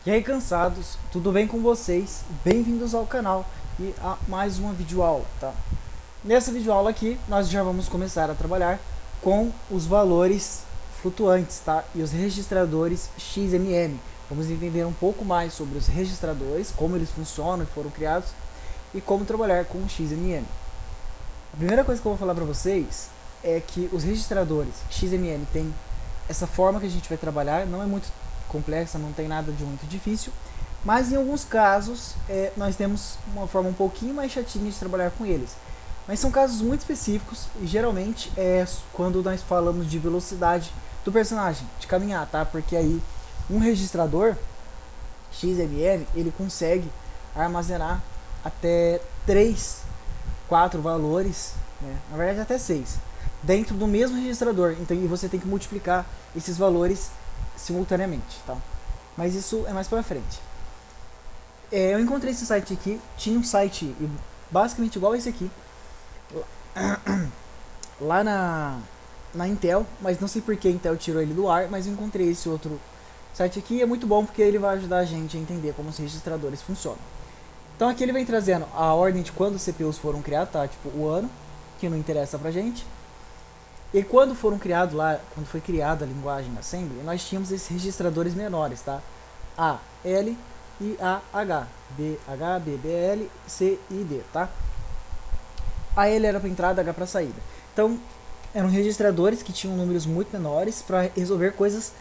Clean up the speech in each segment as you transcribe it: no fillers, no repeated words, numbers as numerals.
E aí, cansados, tudo bem com vocês? Bem-vindos ao canal e a mais uma videoaula, tá? Nessa videoaula aqui, nós já vamos começar a trabalhar com os valores flutuantes, tá? E os registradores XMM. Vamos entender um pouco mais sobre os registradores, como eles funcionam e foram criados, e como trabalhar com o XMM. A primeira coisa que eu vou falar para vocês é que os registradores XMM têm essa forma que a gente vai trabalhar, não é muito complexa, não tem nada de muito difícil, mas em alguns casos nós temos uma forma um pouquinho mais chatinha de trabalhar com eles. Mas são casos muito específicos e geralmente é quando nós falamos de velocidade do personagem, de caminhar, tá? Porque aí um registrador XMM ele consegue armazenar até 3, 4 valores, né? Na verdade até 6, dentro do mesmo registrador. Então e você tem que multiplicar esses valores simultaneamente, tá? Mas isso é mais pra frente. Eu encontrei esse site aqui, tinha um site basicamente igual esse aqui, lá na Intel, mas não sei porque a Intel tirou ele do ar, mas eu encontrei esse outro site aqui e é muito bom porque ele vai ajudar a gente a entender como os registradores funcionam. Então aqui ele vem trazendo a ordem de quando os CPUs foram criados, tá? Tipo o ano, que não interessa pra gente. E quando foram criados lá, quando foi criada a linguagem Assembly, nós tínhamos esses registradores menores, tá? A, L e A, H. B, H, B, B, L, C e D, tá? A L era para entrada, H para saída. Então, eram registradores que tinham números muito menores para resolver coisas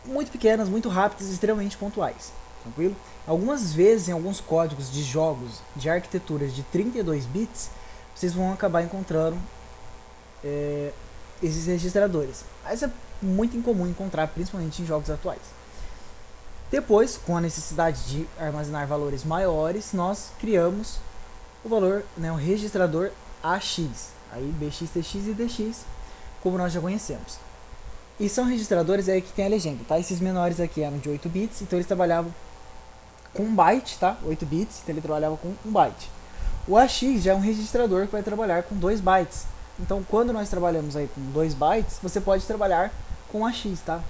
muito pequenas, muito rápidas e extremamente pontuais. Tranquilo? Algumas vezes, em alguns códigos de jogos de arquiteturas de 32 bits, vocês vão acabar encontrando esses registradores. Mas é muito incomum encontrar, principalmente em jogos atuais. Depois, com a necessidade de armazenar valores maiores, nós criamos o valor, né, o registrador AX, aí BX, TX e DX, como nós já conhecemos. E são registradores aí que tem a legenda, tá? Esses menores aqui eram de 8 bits, então eles trabalhavam com 1 byte, tá? 8 bits, então ele trabalhava com 1 byte. O AX já é um registrador que vai trabalhar com 2 bytes. Então, quando nós trabalhamos aí com 2 bytes, você pode trabalhar com AX, tá?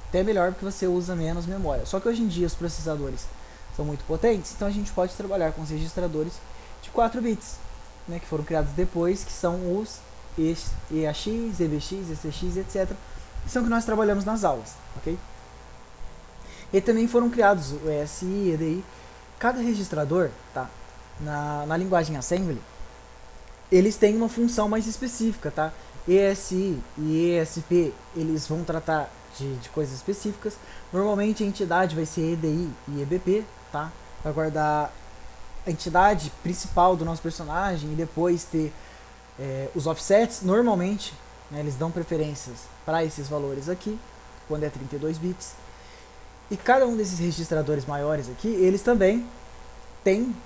Até melhor porque você usa menos memória. Só que hoje em dia os processadores são muito potentes, então a gente pode trabalhar com os registradores de 4 bits, né, que foram criados depois, que são os EAX, EBX, ECX, etc. Que são que nós trabalhamos nas aulas, ok? E também foram criados o ESI, EDI. Cada registrador, tá? Na linguagem Assembly, eles têm uma função mais específica, tá? ESI e ESP, eles vão tratar de coisas específicas. Normalmente a entidade vai ser EDI e EBP, tá? Vai guardar a entidade principal do nosso personagem e depois ter os offsets. Normalmente, né, eles dão preferências para esses valores aqui, quando é 32 bits. E cada um desses registradores maiores aqui, eles também têm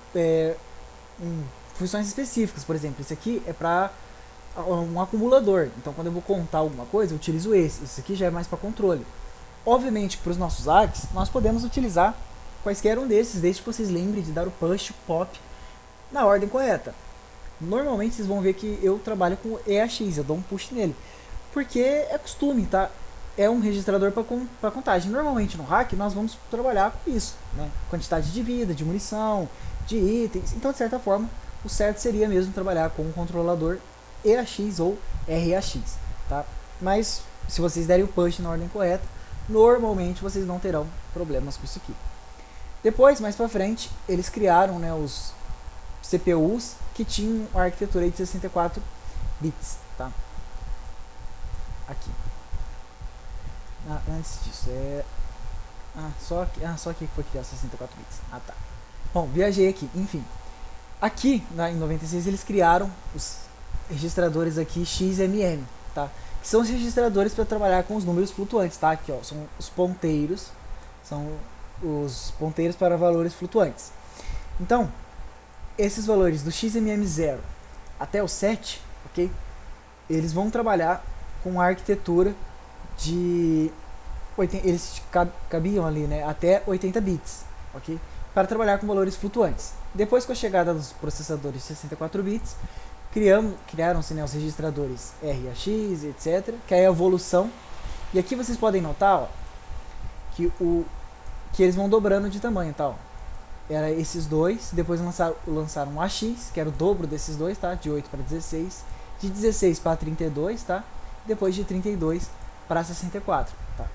funções específicas. Por exemplo, esse aqui é para um acumulador. Então, quando eu vou contar alguma coisa, eu utilizo esse. Esse aqui já é mais para controle. Obviamente, para os nossos ARCs, nós podemos utilizar quaisquer um desses, desde que vocês lembrem de dar o push, pop na ordem correta. Normalmente, vocês vão ver que eu trabalho com EAX, eu dou um push nele, porque é costume, tá? É um registrador para contagem. Normalmente no hack nós vamos trabalhar com isso, né? Quantidade de vida, de munição, de itens. Então, de certa forma, o certo seria mesmo trabalhar com um controlador EAX ou RAX, tá? Mas se vocês derem o push na ordem correta, normalmente vocês não terão problemas com isso aqui. Depois, mais pra frente, eles criaram, né, os CPUs que tinham a arquitetura de 64 bits, tá? Aqui. Antes disso, só aqui que foi criado 64 bits. Ah, tá. Bom, viajei aqui, enfim. Aqui, em 96, eles criaram os registradores aqui XMM, tá? Que são os registradores para trabalhar com os números flutuantes, tá? Aqui, ó, são os ponteiros para valores flutuantes. Então, esses valores do XMM0 até o 7, ok? Eles vão trabalhar com a arquitetura de eles cabiam ali, né, até 80 bits, ok? Para trabalhar com valores flutuantes. Depois, com a chegada dos processadores de 64 bits, criaram-se, né, os registradores RAX, etc., que é a evolução. E aqui vocês podem notar, ó, que eles vão dobrando de tamanho, tá? Ó. Era esses dois, depois lançaram um AX, que era o dobro desses dois, tá? De 8 para 16, de 16 para 32, tá? Depois de 32 para 64, tá?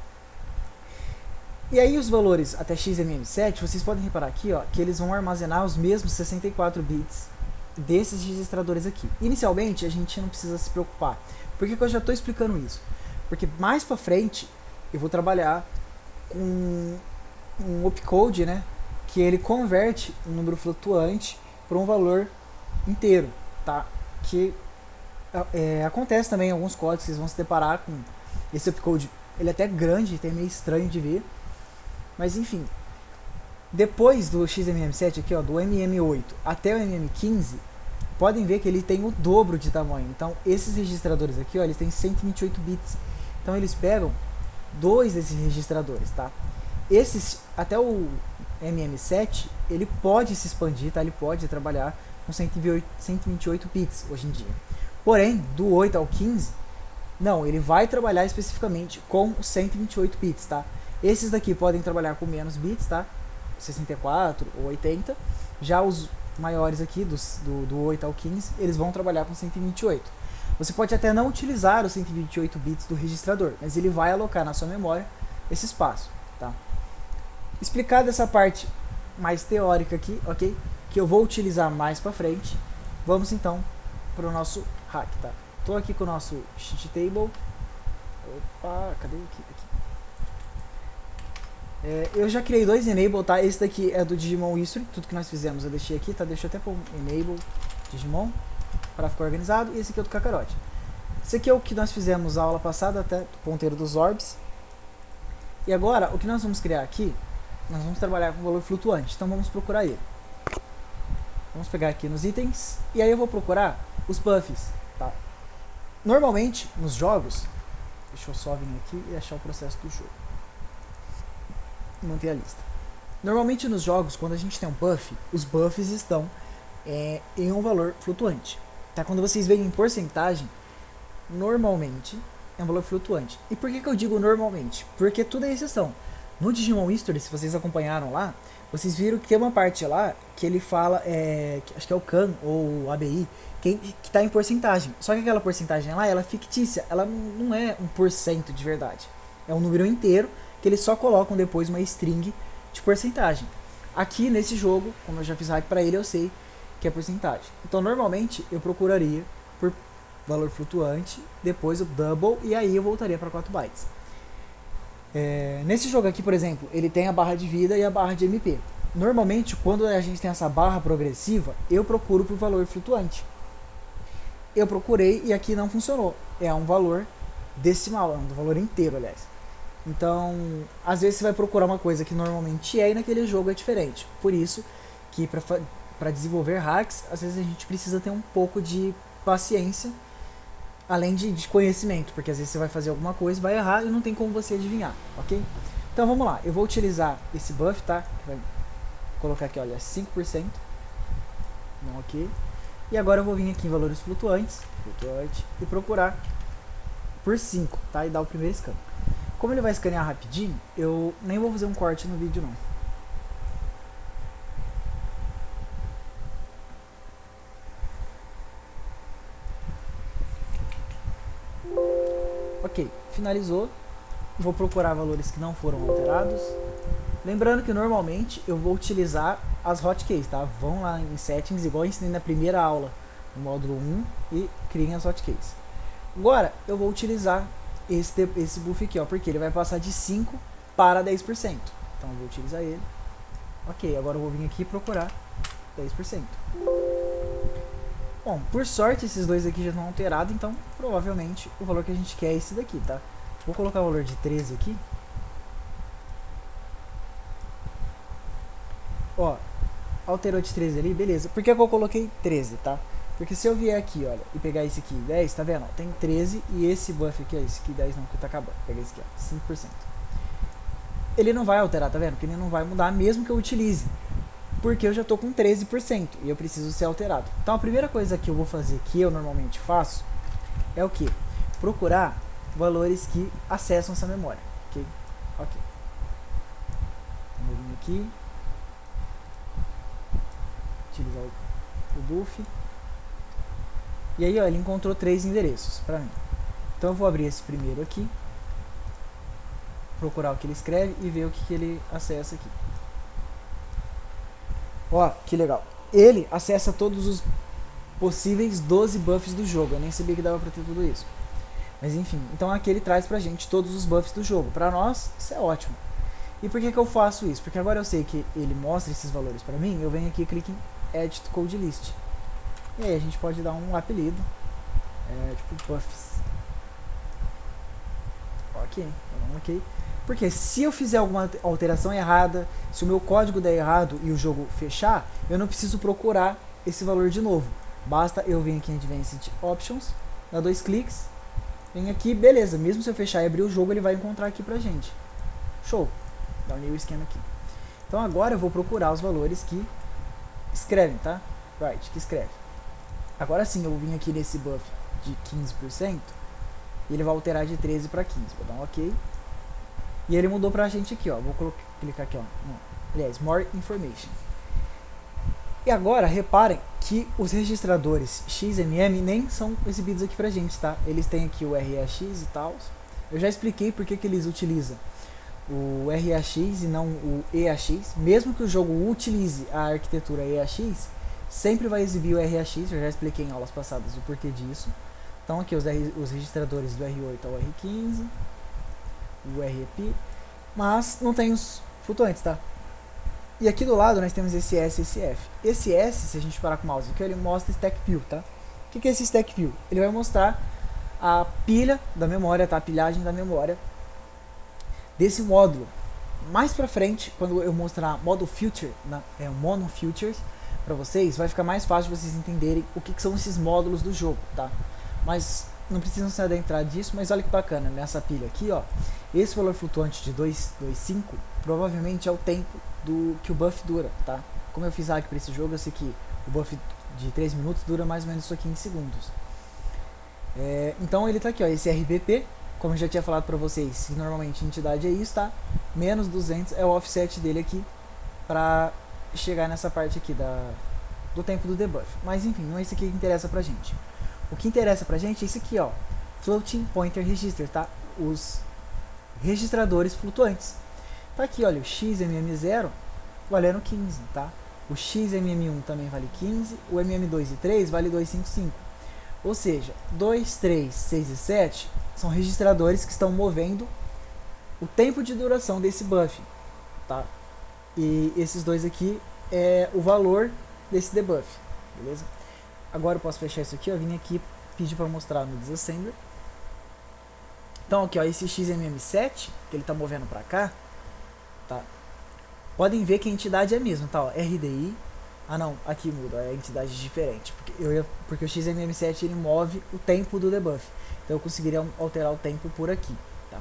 E aí os valores até XMM7, vocês podem reparar aqui, ó, que eles vão armazenar os mesmos 64 bits desses registradores aqui. Inicialmente, a gente não precisa se preocupar. Por que eu já estou explicando isso? Porque mais para frente, eu vou trabalhar com um opcode, né? Que ele converte um número flutuante para um valor inteiro, tá? Que acontece também em alguns códigos, vocês vão se deparar com esse opcode. Ele é até grande, é meio estranho de ver, mas enfim. Depois do XMM7 aqui, ó, do MM8 até o MM15, podem ver que ele tem o dobro de tamanho. Então, esses registradores aqui, ó, eles têm 128 bits. Então, eles pegam dois desses registradores, tá? Esses, até o MM7, ele pode se expandir, tá? Ele pode trabalhar com 128 bits hoje em dia. Porém, do 8 ao 15, não, ele vai trabalhar especificamente com 128 bits, tá? Esses daqui podem trabalhar com menos bits, tá? 64 ou 80. Já os maiores aqui, do 8 ao 15, eles vão trabalhar com 128. Você pode até não utilizar os 128 bits do registrador, mas ele vai alocar na sua memória esse espaço, tá? Explicada essa parte mais teórica aqui, ok? Que eu vou utilizar mais pra frente. Vamos então para o nosso hack, tá? Tô aqui com o nosso cheat table. Opa, cadê aqui? Eu já criei dois enable, tá? Esse daqui é do Digimon History, tudo que nós fizemos eu deixei aqui, tá? Deixa eu até pôr enable Digimon para ficar organizado. E esse aqui é o do Kakarot. Esse aqui é o que nós fizemos na aula passada, até o ponteiro dos orbs. E agora, o que nós vamos criar aqui, nós vamos trabalhar com valor flutuante, então vamos procurar ele. Vamos pegar aqui nos itens, e aí eu vou procurar os buffs, tá? Normalmente, nos jogos, deixa eu só vir aqui e achar o processo do jogo. Manter a lista. Normalmente nos jogos, quando a gente tem um buff, os buffs estão em um valor flutuante. Tá? Quando vocês veem em porcentagem, normalmente é um valor flutuante. E por que eu digo normalmente? Porque tudo é exceção. No Digimon History, se vocês acompanharam lá, vocês viram que tem uma parte lá que ele fala, acho que é o CAN ou ABI, que está em porcentagem. Só que aquela porcentagem lá, ela é fictícia, ela não é 1% de verdade. É um número inteiro que eles só colocam depois uma string de porcentagem. Aqui nesse jogo, como eu já fiz hack para ele, eu sei que é porcentagem. Então normalmente eu procuraria por valor flutuante, depois o double, e aí eu voltaria para 4 bytes. Nesse jogo aqui, por exemplo, ele tem a barra de vida e a barra de MP. Normalmente, quando a gente tem essa barra progressiva, eu procuro por valor flutuante. Eu procurei e aqui não funcionou. É um valor decimal, é um valor inteiro, aliás. Então, às vezes você vai procurar uma coisa que normalmente e naquele jogo é diferente. Por isso que para desenvolver hacks, às vezes a gente precisa ter um pouco de paciência, além de conhecimento, porque às vezes você vai fazer alguma coisa, vai errar e não tem como você adivinhar, ok? Então vamos lá, eu vou utilizar esse buff, tá? Vai colocar aqui, olha, 5%, não ok. E agora eu vou vir aqui em valores flutuante, e procurar por 5, tá? E dar o primeiro scan. Como ele vai escanear rapidinho, eu nem vou fazer um corte no vídeo não. Ok, finalizou. Vou procurar valores que não foram alterados. Lembrando que normalmente eu vou utilizar as hotkeys, tá? Vão lá em settings, igual eu ensinei na primeira aula, no módulo 1, e criem as hotkeys. Agora eu vou utilizar esse buff aqui, ó, porque ele vai passar de 5 para 10%. Então eu vou utilizar ele. Ok, agora eu vou vir aqui e procurar 10%. Bom, por sorte esses dois aqui já estão alterados, então provavelmente o valor que a gente quer é esse daqui, tá? Vou colocar o valor de 13 aqui. Ó, alterou de 13 ali, beleza. Por que eu coloquei 13, tá? Porque se eu vier aqui, olha, e pegar esse aqui, 10, tá vendo? Tem 13 e esse buff aqui, ó, esse aqui 10 não, que tá acabando. Pega esse aqui, ó, 5%. Ele não vai alterar, tá vendo? Porque ele não vai mudar mesmo que eu utilize. Porque eu já tô com 13% e eu preciso ser alterado. Então a primeira coisa que eu vou fazer, que eu normalmente faço, é o que? Procurar valores que acessam essa memória. Ok? Ok. Vamos aqui, utilizar o buff, e aí ó, ele encontrou 3 endereços para mim. Então eu vou abrir esse primeiro aqui, procurar o que ele escreve e ver o que ele acessa aqui. Ó, que legal. Ele acessa todos os possíveis 12 buffs do jogo. Eu nem sabia que dava pra ter tudo isso. Mas enfim, então aqui ele traz pra gente todos os buffs do jogo. Pra nós, isso é ótimo. E por que eu faço isso? Porque agora eu sei que ele mostra esses valores pra mim, eu venho aqui e clico em Add to Code List. E aí a gente pode dar um apelido, tipo buffs. Ok. Porque se eu fizer alguma alteração errada, se o meu código der errado e o jogo fechar, eu não preciso procurar esse valor de novo. Basta eu vir aqui em Advanced Options, dar 2 cliques, vem aqui, beleza. Mesmo se eu fechar e abrir o jogo, ele vai encontrar aqui pra gente. Show. Dá um new esquema aqui. Então agora eu vou procurar os valores que escrevem, tá? Right, que escreve. Agora sim, eu vou vir aqui nesse buff de 15%, e ele vai alterar de 13 para 15. Vou dar um ok. E ele mudou pra gente aqui, ó. Vou clicar aqui, ó. Aliás, More Information. E agora, reparem que os registradores XMM nem são exibidos aqui pra gente, tá? Eles têm aqui o RAX e tal. Eu já expliquei porque que eles utilizam o RAX e não o EAX. Mesmo que o jogo utilize a arquitetura EAX, sempre vai exibir o RAX. Eu já expliquei em aulas passadas o porquê disso. Então aqui os registradores do R8 ao R15, o REP, mas não tem os flutuantes, tá? E aqui do lado nós temos esse S e esse F. Esse S, se a gente parar com o mouse aqui, ele mostra Stack View, tá? O que é esse Stack View? Ele vai mostrar a pilha da memória, tá? A pilhagem da memória desse módulo. Mais pra frente, quando eu mostrar Model Future, Mono Futures, pra vocês, vai ficar mais fácil de vocês entenderem o que são esses módulos do jogo, tá? Mas não precisam se adentrar disso, mas olha que bacana, nessa pilha aqui, ó, esse valor flutuante de 225 provavelmente é o tempo que o buff dura, tá? Como eu fiz hack para esse jogo, eu sei que o buff de 3 minutos dura mais ou menos isso aqui em segundos. Então ele tá aqui, ó, esse RPP, como eu já tinha falado para vocês, se normalmente entidade é isso, tá? Menos 200 é o offset dele aqui para chegar nessa parte aqui do tempo do debuff. Mas enfim, não é isso aqui que interessa pra gente. O que interessa pra gente é isso aqui, ó, Floating Pointer Register, tá? Os registradores flutuantes. Tá aqui, olha, o XMM0 valendo 15, tá? O XMM1 também vale 15, o MM2 e 3 vale 255. Ou seja, 2, 3, 6 e 7 são registradores que estão movendo o tempo de duração desse buff, tá? E esses dois aqui é o valor desse debuff, beleza? Agora eu posso fechar isso aqui, ó, vim aqui pedir para mostrar no Disassembler. Então aqui, ó, esse XMM7 que ele tá movendo para cá, tá? Podem ver que a entidade é a mesma, tá? Ó, RDI. Ah não, aqui muda, é entidade diferente, porque o XMM7 ele move o tempo do debuff. Então eu conseguiria alterar o tempo por aqui, tá?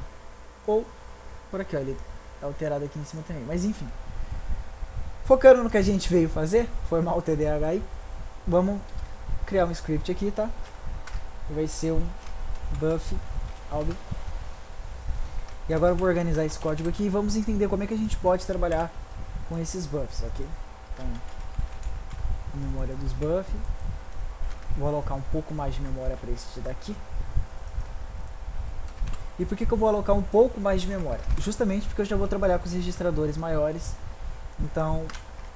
Ou por aqui, ó, ele é alterado aqui em cima também, mas enfim. Focando no que a gente veio fazer, formar o TDAH aí, vamos criar um script aqui, tá? Vai ser um buff audio. E agora eu vou organizar esse código aqui e vamos entender como é que a gente pode trabalhar com esses buffs, ok? Então, a memória dos buffs. Vou alocar um pouco mais de memória para este daqui. E por que eu vou alocar um pouco mais de memória? Justamente porque eu já vou trabalhar com os registradores maiores. Então,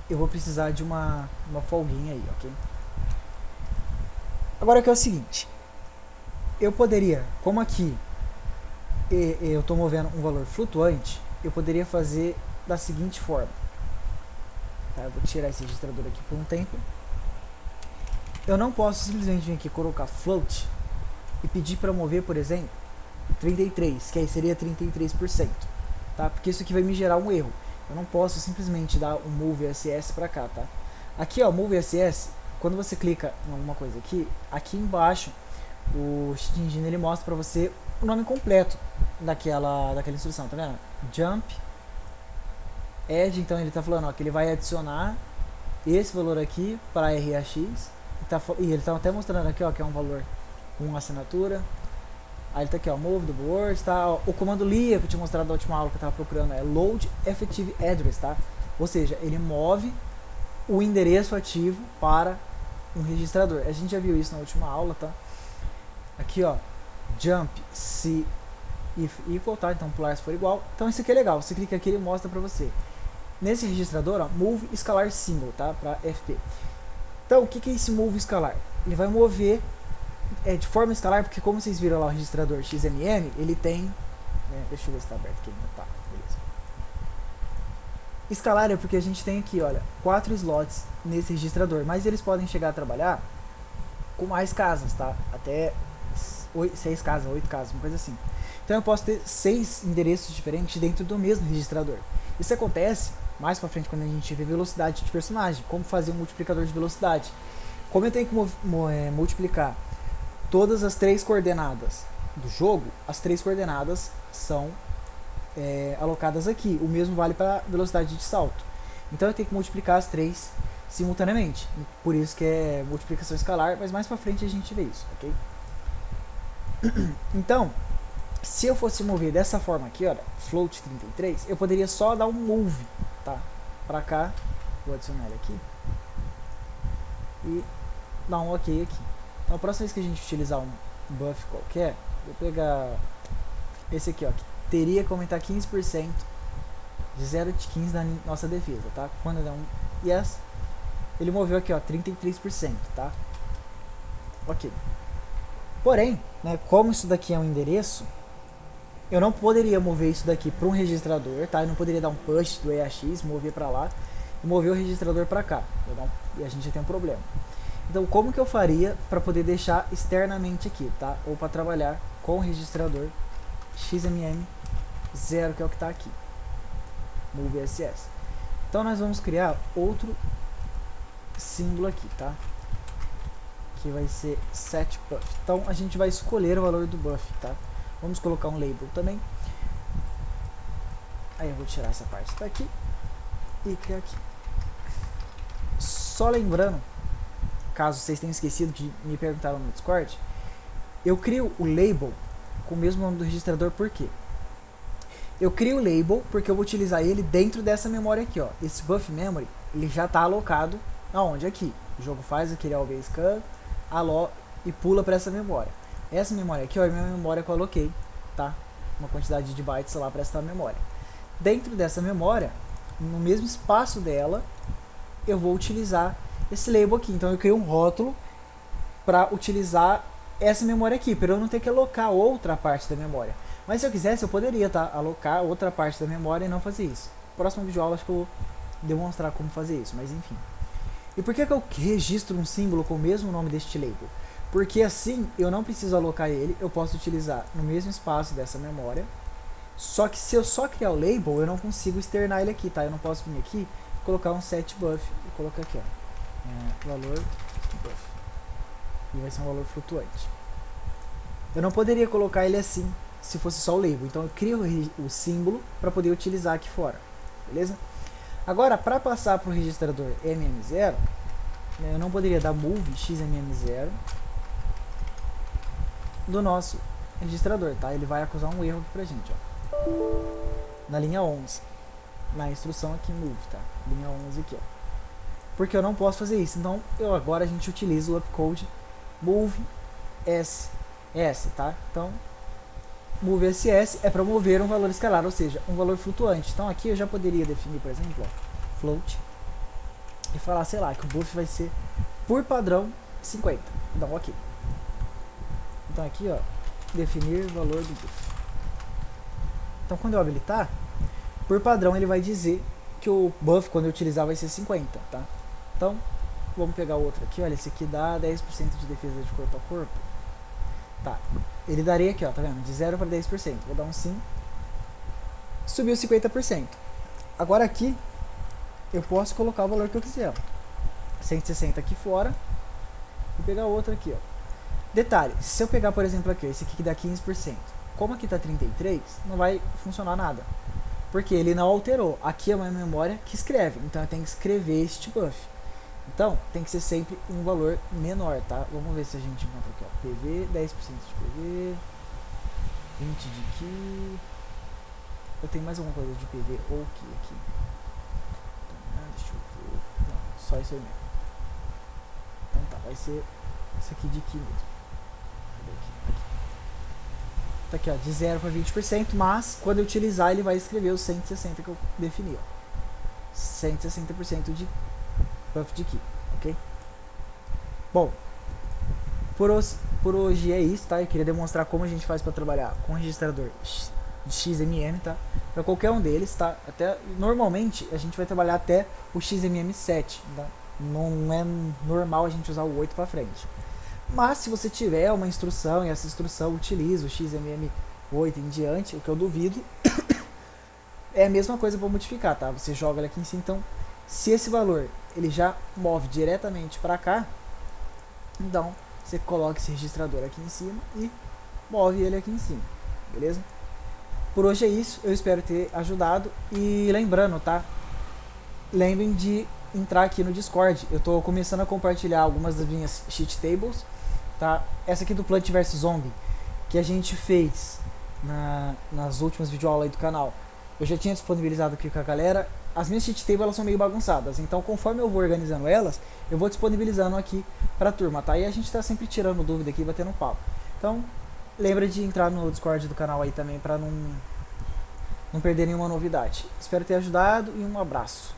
eu vou precisar de uma folguinha aí, ok? Agora que é o seguinte, eu poderia, como aqui eu estou movendo um valor flutuante, eu poderia fazer da seguinte forma. Tá, eu vou tirar esse registrador aqui por um tempo. Eu não posso simplesmente vir aqui colocar float e pedir para mover, por exemplo, 33, que aí seria 33%, tá? Porque isso aqui vai me gerar um erro. Eu não posso simplesmente dar um move SS para cá, tá? Aqui, ó, move SS, quando você clica em alguma coisa aqui embaixo, o Cheat Engine ele mostra para você o nome completo daquela instrução, tá vendo? Jump Add, então ele tá falando, ó, que ele vai adicionar esse valor aqui para RAX, e ele tá até mostrando aqui, ó, que é um valor com assinatura. Aí ele tá aqui, ó, move double words, tá? O comando LIA que eu tinha mostrado na última aula que eu tava procurando é load effective address, tá? Ou seja, ele move o endereço ativo para um registrador. A gente já viu isso na última aula, tá? Aqui, ó, jump se if equal, tá? Então pular se for igual. Então isso aqui é legal, você clica aqui e ele mostra para você. Nesse registrador, ó, move escalar symbol, tá? Para FP. Então, o que é esse move escalar? Ele vai mover de forma escalar, porque como vocês viram lá o registrador XMM, ele tem... deixa eu ver se está aberto aqui. Tá, beleza. Escalar é porque a gente tem aqui, olha, 4 slots nesse registrador, mas eles podem chegar a trabalhar com mais casas, tá? Até 6 casas, 8 casas, uma coisa assim. Então eu posso ter 6 endereços diferentes dentro do mesmo registrador. Isso acontece mais pra frente quando a gente vê velocidade de personagem, como fazer um multiplicador de velocidade. Como eu tenho que multiplicar todas as 3 coordenadas do jogo, as 3 coordenadas são alocadas aqui. O mesmo vale para velocidade de salto. Então eu tenho que multiplicar as 3 simultaneamente. Por isso que é multiplicação escalar, mas mais pra frente a gente vê isso, ok? Então, se eu fosse mover dessa forma aqui, olha, float 33, eu poderia só dar um move, tá? Pra cá, vou adicionar ele aqui e dar um ok aqui. Então a próxima vez que a gente utilizar um buff qualquer, vou pegar esse aqui, ó, que teria que aumentar 15% de 0 de 15 na nossa defesa, tá? Quando der um yes, ele moveu aqui, ó, 33%, tá? Ok. Porém, né, como isso daqui é um endereço, eu não poderia mover isso daqui para um registrador, tá? Eu não poderia dar um push do EAX, mover para lá e mover o registrador para cá. E a gente já tem um problema. Então, como que eu faria para poder deixar externamente aqui, tá? Ou para trabalhar com o registrador XMM 0, que é o que está aqui. Move SS. Então, nós vamos criar outro símbolo aqui, tá? Que vai ser set buff. Então, a gente vai escolher o valor do buff, tá? Vamos colocar um label também. Aí eu vou tirar essa parte daqui e criar aqui. Só lembrando, caso vocês tenham esquecido que me perguntaram no Discord, eu crio o label com o mesmo nome do registrador, por quê? Eu crio o label porque eu vou utilizar ele dentro dessa memória aqui, ó. Esse buff memory, ele já está alocado aonde? Aqui. O jogo faz aquele always scan, allo e pula para essa memória. Essa memória aqui, ó, é a minha memória que eu aloquei, tá? Uma quantidade de bytes lá para essa memória. Dentro dessa memória, no mesmo espaço dela, eu vou utilizar esse label aqui. Então eu criei um rótulo para utilizar essa memória aqui, para eu não ter que alocar outra parte da memória. Mas se eu quisesse, eu poderia, tá? Alocar outra parte da memória e não fazer isso. Próximo vídeo aula acho que eu vou demonstrar como fazer isso, mas enfim. E por que eu registro um símbolo com o mesmo nome deste label? Porque assim eu não preciso alocar ele, eu posso utilizar no mesmo espaço dessa memória. Só que se eu só criar o label, eu não consigo externar ele aqui, tá? Eu não posso vir aqui, colocar um set buff e colocar aqui, ó, valor buff. E vai ser um valor flutuante. Eu não poderia colocar ele assim, se fosse só o label. Então eu crio o símbolo para poder utilizar aqui fora, beleza? Agora, para passar para o registrador MM0, eu não poderia dar move XMM0 do nosso registrador, tá? Ele vai acusar um erro aqui pra gente, ó. Na linha 11. Na instrução aqui move, tá? Linha 11 aqui, ó. Porque eu não posso fazer isso. Então, agora a gente utiliza o upcode move SS, tá? Então, move SS é para mover um valor escalar, ou seja, um valor flutuante. Então, aqui eu já poderia definir, por exemplo, ó, float e falar, sei lá, que o buff vai ser por padrão 50. Dá um ok. Então aqui, ó, definir valor do buff. Então quando eu habilitar, por padrão ele vai dizer que o buff quando eu utilizar vai ser 50, tá? Então, vamos pegar outro aqui, olha, esse aqui dá 10% de defesa de corpo a corpo. Tá, ele daria aqui, ó, tá vendo? De 0 para 10%. Vou dar um sim. Subiu 50%. Agora aqui, eu posso colocar o valor que eu quiser, ó. 160 aqui fora. E pegar outro aqui, ó. Detalhe, se eu pegar, por exemplo, aqui, esse aqui que dá 15%, como aqui está 33%, não vai funcionar nada. Porque ele não alterou. Aqui é uma memória que escreve, então eu tenho que escrever este buff. Então, tem que ser sempre um valor menor, tá? Vamos ver se a gente encontra aqui, ó. PV, 10% de PV, 20 de Ki. Eu tenho mais alguma coisa de PV ou Ki aqui. só isso aí mesmo. Então tá, vai ser isso aqui de aqui mesmo. Tá aqui, ó, de 0 para 20%, mas quando eu utilizar ele vai escrever os 160 que eu defini, ó. 160% de buff de ki, ok? Bom, por hoje é isso, tá? Eu queria demonstrar como a gente faz para trabalhar com o registrador de XMM, tá? Para qualquer um deles, tá? Até normalmente a gente vai trabalhar até o XMM7, tá? Não é normal a gente usar o 8 para frente. Mas se você tiver uma instrução e essa instrução utiliza o XMM8 em diante, o que eu duvido, é a mesma coisa para modificar, tá? Você joga ele aqui em cima, então se esse valor ele já move diretamente para cá, então você coloca esse registrador aqui em cima e move ele aqui em cima, beleza? Por hoje é isso, eu espero ter ajudado e lembrando, tá? Lembrem de entrar aqui no Discord, eu tô começando a compartilhar algumas das minhas cheat tables, tá? Essa aqui do Plant vs Zombie, que a gente fez nas últimas videoaulas aí do canal, eu já tinha disponibilizado aqui com a galera. As minhas cheat tables elas são meio bagunçadas, então conforme eu vou organizando elas, eu vou disponibilizando aqui pra turma, tá? E a gente tá sempre tirando dúvida aqui, batendo papo. Então, lembra de entrar no Discord do canal aí também pra não perder nenhuma novidade. Espero ter ajudado e um abraço.